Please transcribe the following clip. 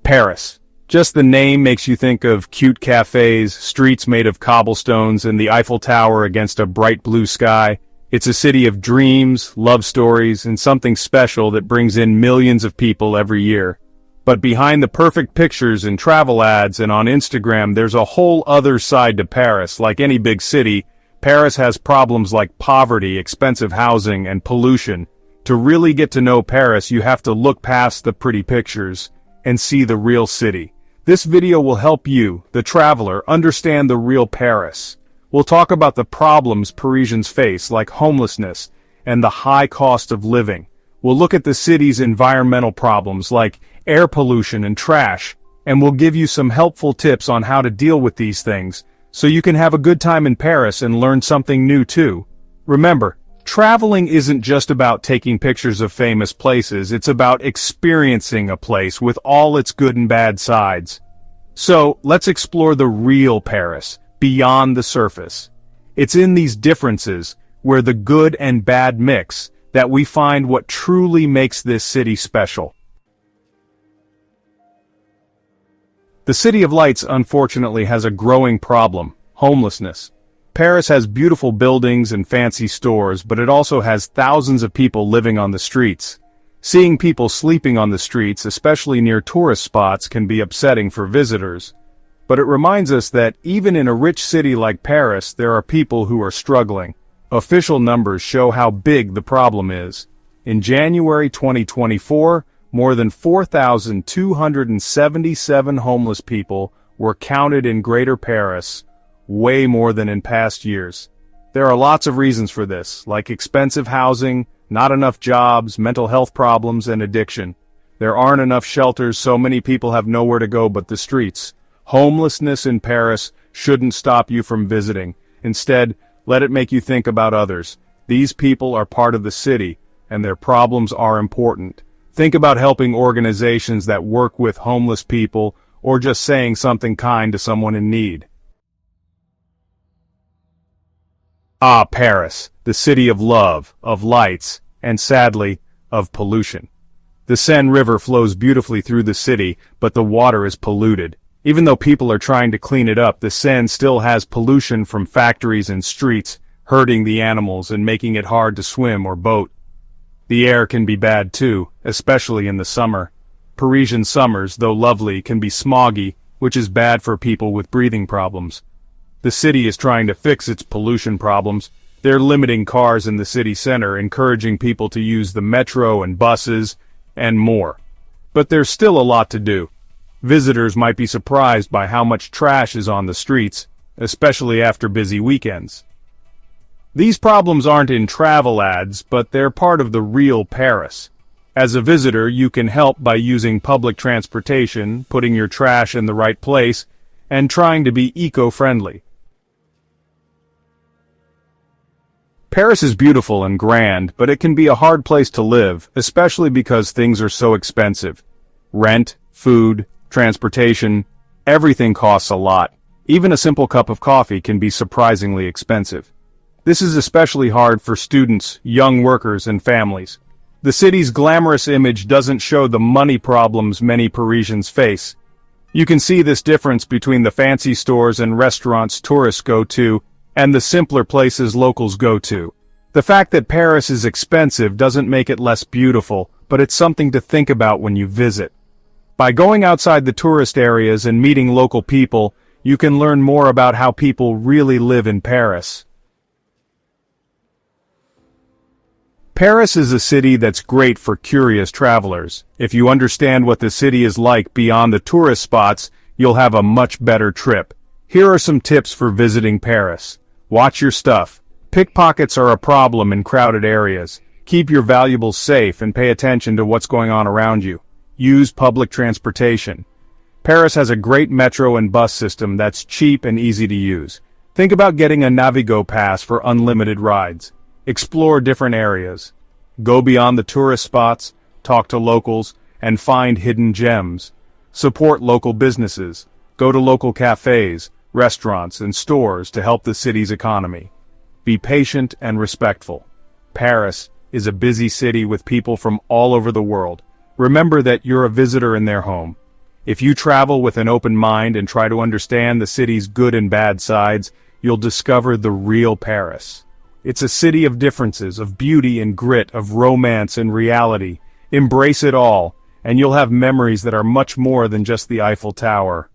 Paris. Just the name makes you think of cute cafes, streets made of cobblestones, and the Eiffel Tower against a bright blue sky. It's a city of dreams, love stories, and something special that brings in millions of people every year. But behind the perfect pictures in travel ads and on Instagram, there's a whole other side to Paris. Like any big city, Paris has problems like poverty, expensive housing, and pollution. To really get to know Paris, you have to look past the pretty pictures and see the real city. This video will help you, the traveler, understand the real Paris. We'll talk about the problems Parisians face, like homelessness and the high cost of living. We'll look at the city's environmental problems, like air pollution and trash, and we'll give you some helpful tips on how to deal with these things, so you can have a good time in Paris and learn something new too. Remember, traveling isn't just about taking pictures of famous places, it's about experiencing a place with all its good and bad sides. So, let's explore the real Paris, beyond the surface. It's in these differences, where the good and bad mix, that we find what truly makes this city special. The City of Lights unfortunately has a growing problem: homelessness. Paris has beautiful buildings and fancy stores, but it also has thousands of people living on the streets. Seeing people sleeping on the streets, especially near tourist spots, can be upsetting for visitors. But it reminds us that even in a rich city like Paris, there are people who are struggling. Official numbers show how big the problem is. In January 2024, more than 4,277 homeless people were counted in Greater Paris, way more than in past years. There are lots of reasons for this, like expensive housing, not enough jobs, mental health problems, and addiction. There aren't enough shelters, so many people have nowhere to go but the streets. Homelessness in Paris shouldn't stop you from visiting. Instead, let it make you think about others. These people are part of the city, and their problems are important. Think about helping organizations that work with homeless people, or just saying something kind to someone in need. Ah, Paris, the city of love, of lights, and sadly, of pollution. The Seine River flows beautifully through the city, but the water is polluted. Even though people are trying to clean it up, the Seine still has pollution from factories and streets, hurting the animals and making it hard to swim or boat. The air can be bad too, especially in the summer. Parisian summers, though lovely, can be smoggy, which is bad for people with breathing problems. The city is trying to fix its pollution problems. They're limiting cars in the city center, encouraging people to use the metro and buses, and more. But there's still a lot to do. Visitors might be surprised by how much trash is on the streets, especially after busy weekends. These problems aren't in travel ads, but they're part of the real Paris. As a visitor, you can help by using public transportation, putting your trash in the right place, and trying to be eco-friendly. Paris is beautiful and grand, but it can be a hard place to live, especially because things are so expensive. Rent, food, transportation, everything costs a lot. Even a simple cup of coffee can be surprisingly expensive. This is especially hard for students, young workers, and families. The city's glamorous image doesn't show the money problems many Parisians face. You can see this difference between the fancy stores and restaurants tourists go to, and the simpler places locals go to. The fact that Paris is expensive doesn't make it less beautiful, but it's something to think about when you visit. By going outside the tourist areas and meeting local people, you can learn more about how people really live in Paris. Paris is a city that's great for curious travelers. If you understand what the city is like beyond the tourist spots, you'll have a much better trip. Here are some tips for visiting Paris. Watch your stuff. Pickpockets are a problem in crowded areas. Keep your valuables safe and pay attention to what's going on around you. Use public transportation. Paris has a great metro and bus system that's cheap and easy to use. Think about getting a Navigo pass for unlimited rides. Explore different areas. Go beyond the tourist spots, talk to locals, and find hidden gems. Support local businesses. Go to local cafes, restaurants, and stores to help the city's economy. Be patient and respectful. Paris is a busy city with people from all over the world. Remember that you're a visitor in their home. If you travel with an open mind and try to understand the city's good and bad sides, you'll discover the real Paris. It's a city of differences, of beauty and grit, of romance and reality. Embrace it all, and you'll have memories that are much more than just the Eiffel Tower.